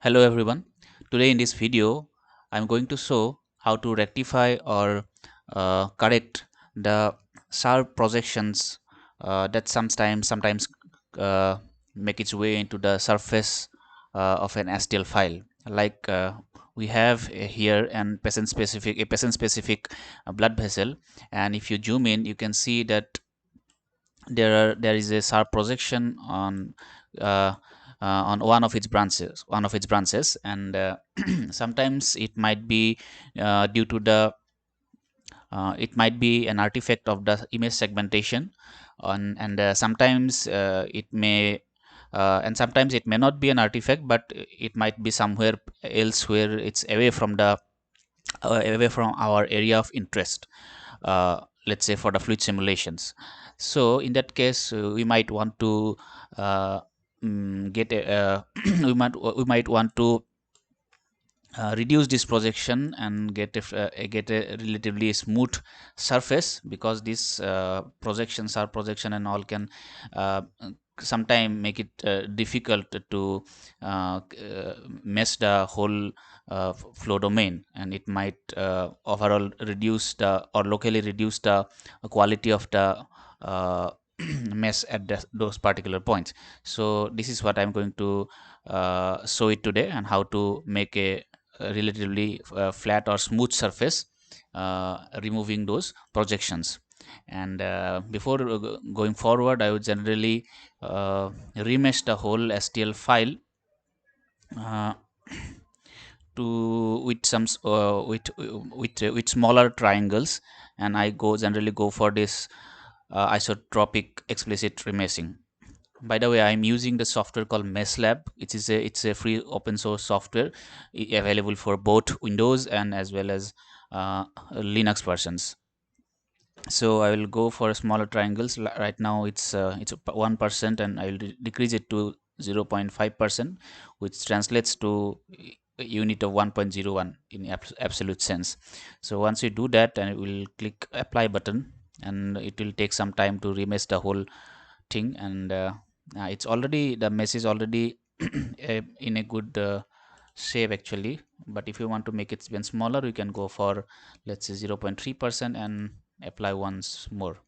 Hello everyone. Today in this video, I'm going to show how to rectify or correct the sharp projections that sometimes uh, make its way into the surface of an STL file. Like we have here a patient specific blood vessel, and if you zoom in, you can see that there is a sharp projection uh, on one of its branches, and sometimes it might be an artifact of the image segmentation, and sometimes it may not be an artifact, but it might be somewhere else where it's away from our area of interest, let's say for the fluid simulations. So in that case, we might want to get a we might want to reduce this projection and get a relatively smooth surface, because this projection and all can sometime make it difficult to mesh the whole flow domain, and it might overall reduce the or locally reduce the quality of the uh, mesh at those particular points. So this is what I'm going to show it today, and how to make a relatively flat or smooth surface, removing those projections. And before going forward, I would generally remesh the whole STL file uh, to with some with smaller triangles, and I generally go for this isotropic explicit remeshing. By the way, I'm using the software called Meshlab. It's a free open source software, available for both Windows and as well as Linux versions. So I will go for smaller triangles. Right now it's 1%, and I will decrease it to 0.5%, which translates to a unit of 1.01 in absolute sense. So once you do that, and we will click apply button, and it will take some time to remesh the whole thing. And it's already the mesh is already in a good shape actually. But if you want to make it even smaller, you can go for, let's say, 0.3% and apply once more.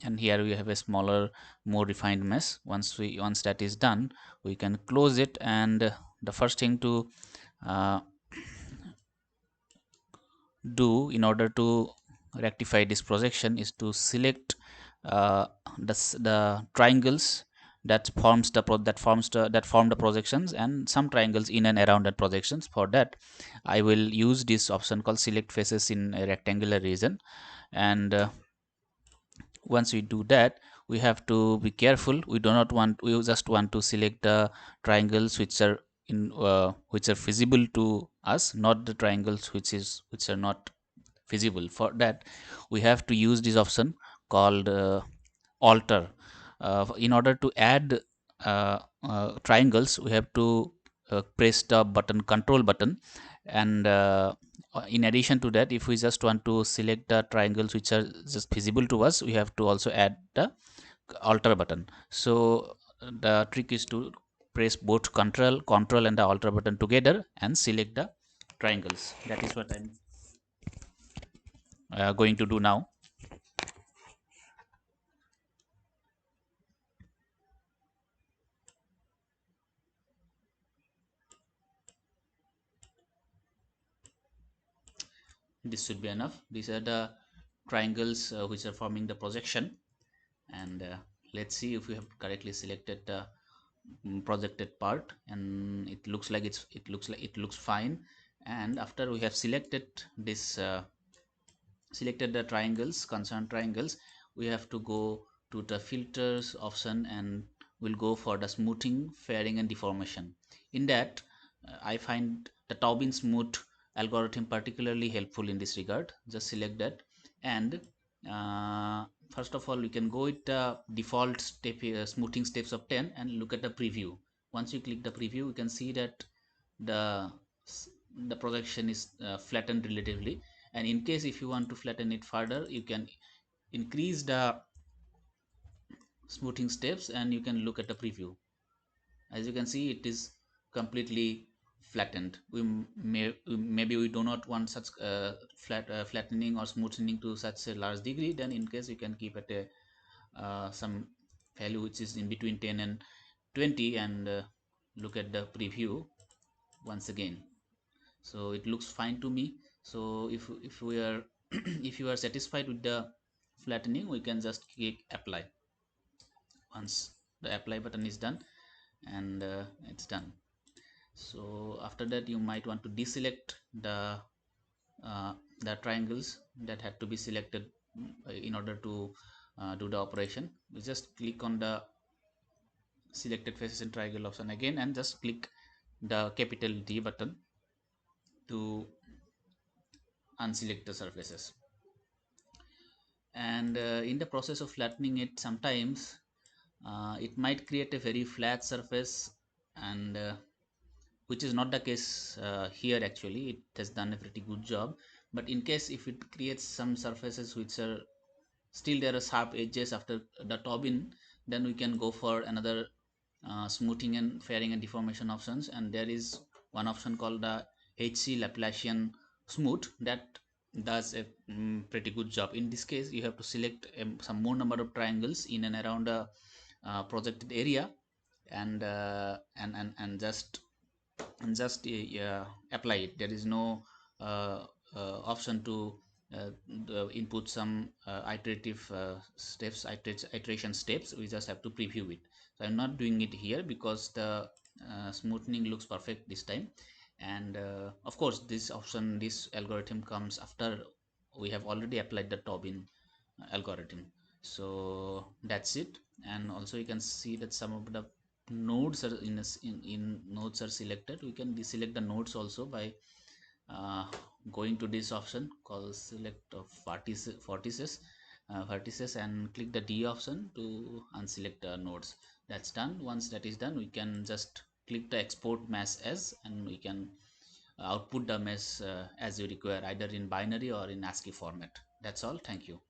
And here we have a smaller, more refined mesh. Once that is done, we can close it. And the first thing to uh, do in order to rectify this projection is to select uh, the triangles that form the projections, and some triangles in and around the projections. For that, I will use this option called select faces in a rectangular region. And once we do that, we have to be careful. We just want to select the triangles which are visible to us, not the triangles which are not visible. For that, we have to use this option called alter. In order to add triangles, we have to press the control button. And in addition to that, if we just want to select the triangles which are just visible to us, we have to also add the alter button. So the trick is to press both control and the alter button together and select the triangles. That is what I'm going to do now. This should be enough. These are the triangles which are forming the projection. And let's see if we have correctly selected the projected part. And it looks fine. And after we have selected the concerned triangles, we have to go to the filters option, and we'll go for the smoothing, fairing, and deformation. In that, I find the Taubin smooth algorithm particularly helpful in this regard. Just select that. And first of all, we can go with the default smoothing steps of 10, and look at the preview. Once you click the preview, you can see that the the projection is flattened relatively. And in case if you want to flatten it further, you can increase the smoothing steps, and you can look at the preview. As you can see, it is completely flattened. Maybe we do not want such flattening or smoothing to such a large degree. Then in case you can keep at a some value which is in between 10 and 20, and look at the preview once again. So it looks fine to me. So if we are if you are satisfied with the flattening, we can just click apply. Once the apply button is done, and it's done. So after that, you might want to deselect uh, the triangles that had to be selected in order to do the operation. We just click on the selected faces and triangle option again, and just click the capital D button to unselect the surfaces. And in the process of flattening it, sometimes it might create a very flat surface, and which is not the case here. Actually, it has done a pretty good job. But in case if it creates some surfaces which are still there are sharp edges after the top-in, then we can go for another smoothing and fairing and deformation options, and there is one option called the HC Laplacian smooth that does a pretty good job. In this case, you have to select some more number of triangles in and around a projected area, and apply it. There is no option to input some iterative steps, iteration steps. We just have to preview it. So I'm not doing it here because the smoothing looks perfect this time. And of course, this option, this algorithm comes after we have already applied the Tobin algorithm. So that's it. And also you can see that some of the nodes are in nodes are selected. We can deselect the nodes also by uh, going to this option called select of vertices, and click the D option to unselect the nodes. That's done. Once that is done, we can just click the export mesh as, and we can output the mesh as you require, either in binary or in ASCII format. That's all. Thank you.